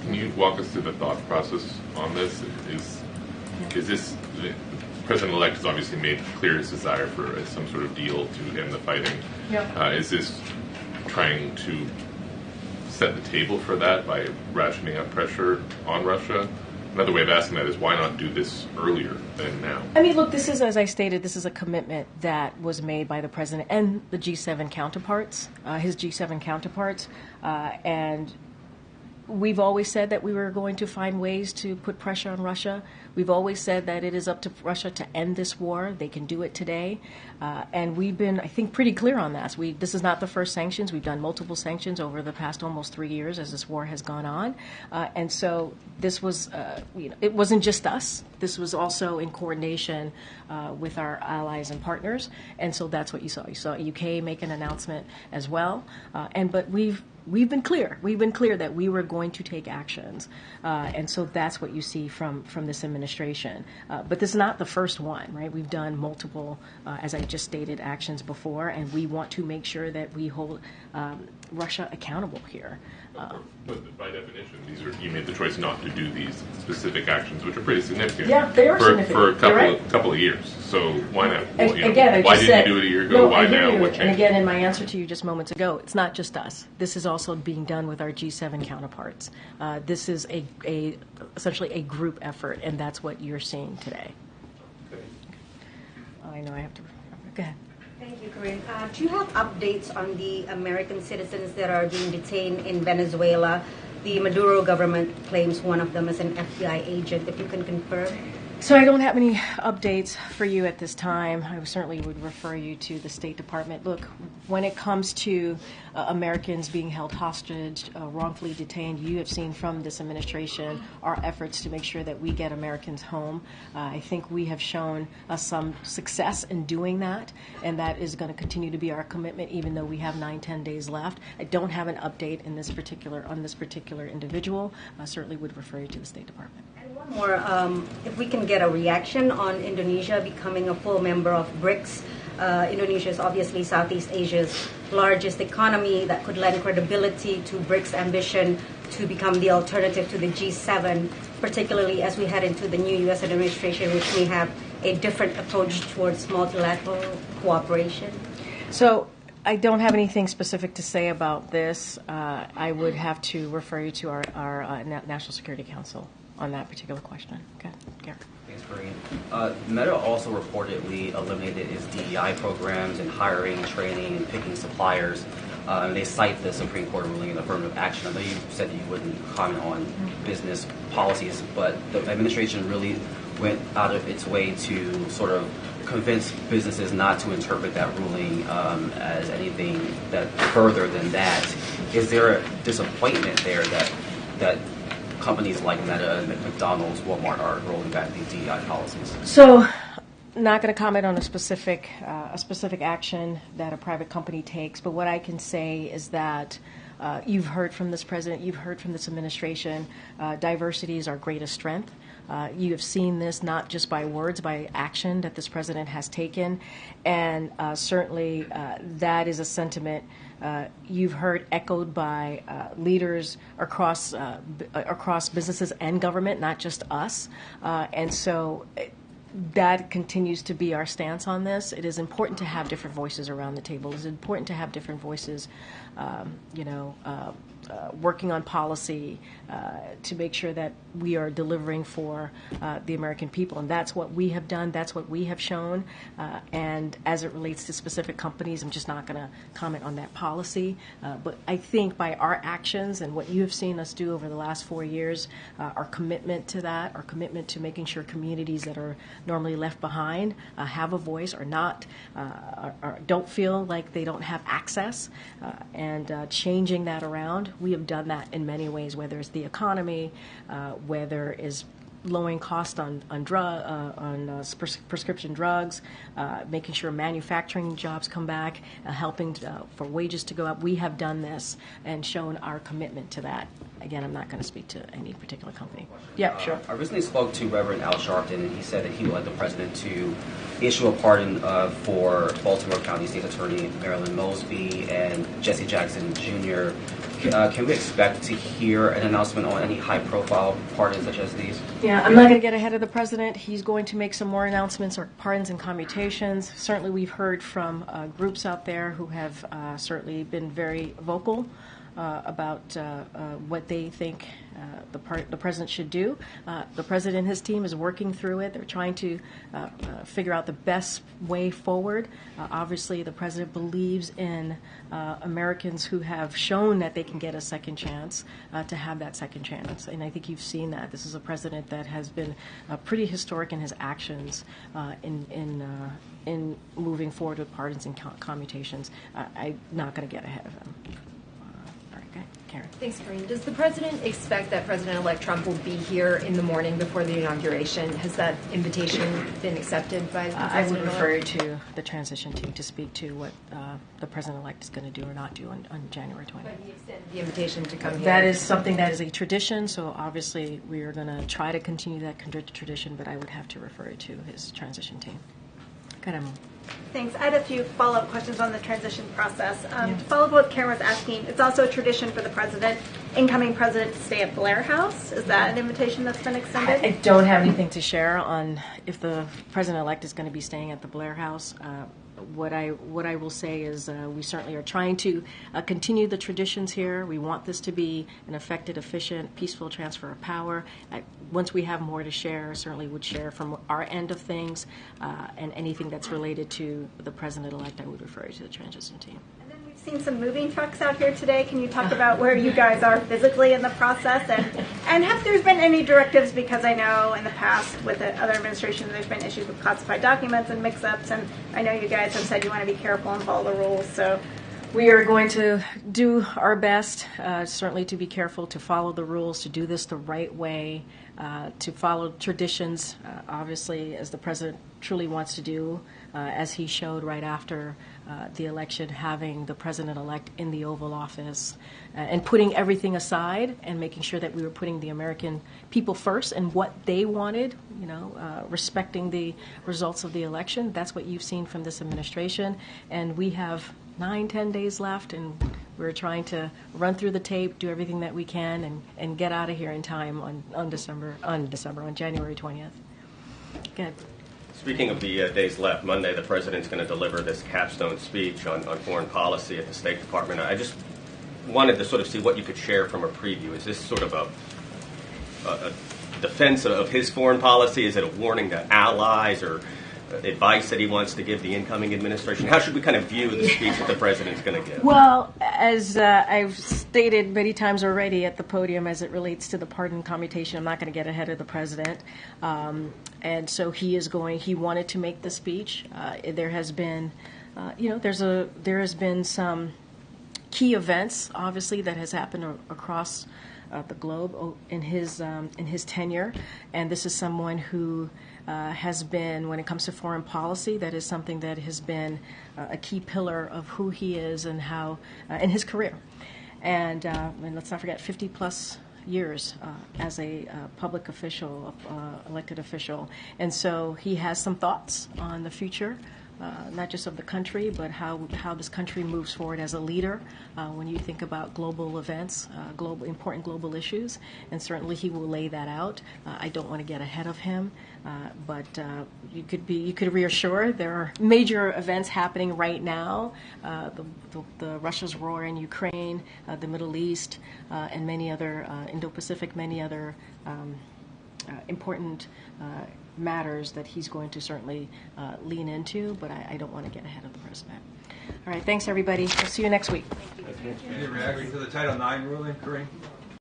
Can you walk us through the thought process on this? Is this the President-elect has obviously made clear his desire for some sort of deal to end the fighting? Yeah. Is this trying to set the table for that by ratcheting up pressure on Russia? Another way of asking that is, why not do this earlier than now? I mean, look, this is, as I stated, this is a commitment that was made by the president and the G7 counterparts, his G7 counterparts, and we've always said that we were going to find ways to put pressure on Russia. We've always said that it is up to Russia to end this war. They can do it today. And we've been, I think, pretty clear on that. This is not the first sanctions. We've done multiple sanctions over the past almost 3 years as this war has gone on. And so this was, it wasn't just us. This was also in coordination with our allies and partners. And so that's what you saw. You saw UK make an announcement as well. But we've been clear. We've been clear that we were going to take actions. And so that's what you see from this administration. But this is not the first one, right? We've done multiple, as I just stated, actions before, and we want to make sure that we hold Russia accountable here. But by definition, you made the choice not to do these specific actions, which are pretty significant. Yeah, they are significant. For a couple of years. So why not? And again, why didn't you do it a year ago? No, why now? What changed? And again, in my answer to you just moments ago, it's not just us. This is also being done with our G7 counterparts. This is essentially a group effort, and that's what you're seeing today. Okay. I know I have to. Go ahead. Thank you, Karine. Do you have updates on the American citizens that are being detained in Venezuela? The Maduro government claims one of them is an FBI agent. If you can confirm. So I don't have any updates for you at this time. I certainly would refer you to the State Department. Look, when it comes to Americans being held hostage, wrongfully detained, you have seen from this administration our efforts to make sure that we get Americans home. I think we have shown some success in doing that, and that is going to continue to be our commitment, even though we have 9-10 days left. I don't have an update on this particular individual. I certainly would refer you to the State Department. And one more, if we can get a reaction on Indonesia becoming a full member of BRICS. Indonesia is obviously Southeast Asia's largest economy that could lend credibility to BRICS' ambition to become the alternative to the G7, particularly as we head into the new U.S. administration, which may have a different approach towards multilateral cooperation. So I don't have anything specific to say about this. I would have to refer you to our National Security Council on that particular question. Okay, Garrett. Thanks, Karine. Meta also reportedly eliminated its DEI programs and hiring, training, and picking suppliers. And they cite the Supreme Court ruling in affirmative action. I know you said that you wouldn't comment on business policies, but the administration really went out of its way to sort of convince businesses not to interpret that ruling as anything that further than that. Is there a disappointment there that companies like Meta and McDonald's, Walmart are rolling back these DEI policies? So, not going to comment on a specific action that a private company takes, but what I can say is that you've heard from this president, you've heard from this administration, diversity is our greatest strength. You have seen this not just by words, by action that this president has taken, and certainly that is a sentiment you've heard echoed by leaders across businesses and government, not just us, and so that continues to be our stance on this. It is important to have different voices around the table. It's important to have different voices, working on policy to make sure that we are delivering for the American people. And that's what we have done. That's what we have shown. And as it relates to specific companies, I'm just not going to comment on that policy. But I think by our actions and what you have seen us do over the last 4 years, our commitment to that, our commitment to making sure communities that are normally left behind have a voice or not, or don't feel like they don't have access, and changing that around. We have done that in many ways, whether it's the economy, whether it's lowering cost on prescription drugs, making sure manufacturing jobs come back, helping for wages to go up. We have done this and shown our commitment to that. Again, I'm not going to speak to any particular company. Yeah, sure. I recently spoke to Reverend Al Sharpton, and he said that he would like the president to issue a pardon for Baltimore County State Attorney Marilyn Mosby and Jesse Jackson Jr. Can we expect to hear an announcement on any high-profile pardons such as these? Yeah, I'm not going to get ahead of the president. He's going to make some more announcements or pardons and commutations. Certainly, we've heard from groups out there who have certainly been very vocal about what they think the president should do. The president and his team is working through it. They're trying to figure out the best way forward. Obviously, the president believes in Americans who have shown that they can get a second chance to have that second chance. And I think you've seen that. This is a president that has been pretty historic in his actions in moving forward with pardons and commutations. I'm not going to get ahead of him. Karen. Thanks, Karine. Does the president expect that President-elect Trump will be here in the morning before the inauguration? Has that invitation been accepted by the president? I would refer you to the transition team to speak to what the president-elect is going to do or not do on January 20th. But he extended the invitation to come here. That is something that is a tradition, so obviously we are going to try to continue that tradition, but I would have to refer you to his transition team. Go ahead, Emma. Thanks. I had a few follow-up questions on the transition process. To follow up what Karen was asking, it's also a tradition for the president, incoming president, to stay at Blair House. Is that an invitation that's been extended? I don't have anything to share on if the president-elect is going to be staying at the Blair House. What I will say is we certainly are trying to continue the traditions here. We want this to be an effective, efficient, peaceful transfer of power. Once we have more to share, certainly would share from our end of things, and anything that's related to the president-elect, I would refer you to the transition team. And then we've seen some moving trucks out here today. Can you talk about where you guys are physically in the process? And have there been any directives? Because I know in the past with the other administrations there's been issues with classified documents and mix-ups, and I know you guys have said you want to be careful and follow the rules. So we are going to do our best, certainly to be careful, to follow the rules, to do this the right way, to follow traditions, obviously, as the president truly wants to do, as he showed right after the election, having the president-elect in the Oval Office and putting everything aside and making sure that we were putting the American people first and what they wanted, respecting the results of the election. That's what you've seen from this administration. And we have 9-10 days left, and we're trying to run through the tape, do everything that we can, and get out of here in time on January 20th. Good. Speaking of the days left, Monday the president's going to deliver this capstone speech on foreign policy at the State Department. I just wanted to sort of see what you could share from a preview. Is this sort of a defense of his foreign policy? Is it a warning to allies or advice that he wants to give the incoming administration? How should we kind of view the speech that the president's going to give? Well, as I've stated many times already at the podium as it relates to the pardon commutation, I'm not going to get ahead of the president. And so he wanted to make the speech. There has been, there has been some key events, obviously, that has happened across the globe in his tenure. And this is someone who has been, when it comes to foreign policy, that is something that has been a key pillar of who he is and how in his career. And let's not forget, 50-plus years as a public official, elected official. And so he has some thoughts on the future, not just of the country, but how this country moves forward as a leader when you think about global events, important global issues, and certainly he will lay that out. I don't want to get ahead of him, but you could reassure there are major events happening right now. The Russia's war in Ukraine, the Middle East, and many other Indo-Pacific, many other important matters that he's going to certainly lean into, but I don't want to get ahead of the president. All right, thanks everybody. We'll see you next week. Any reaction to the Title IX ruling, Karine?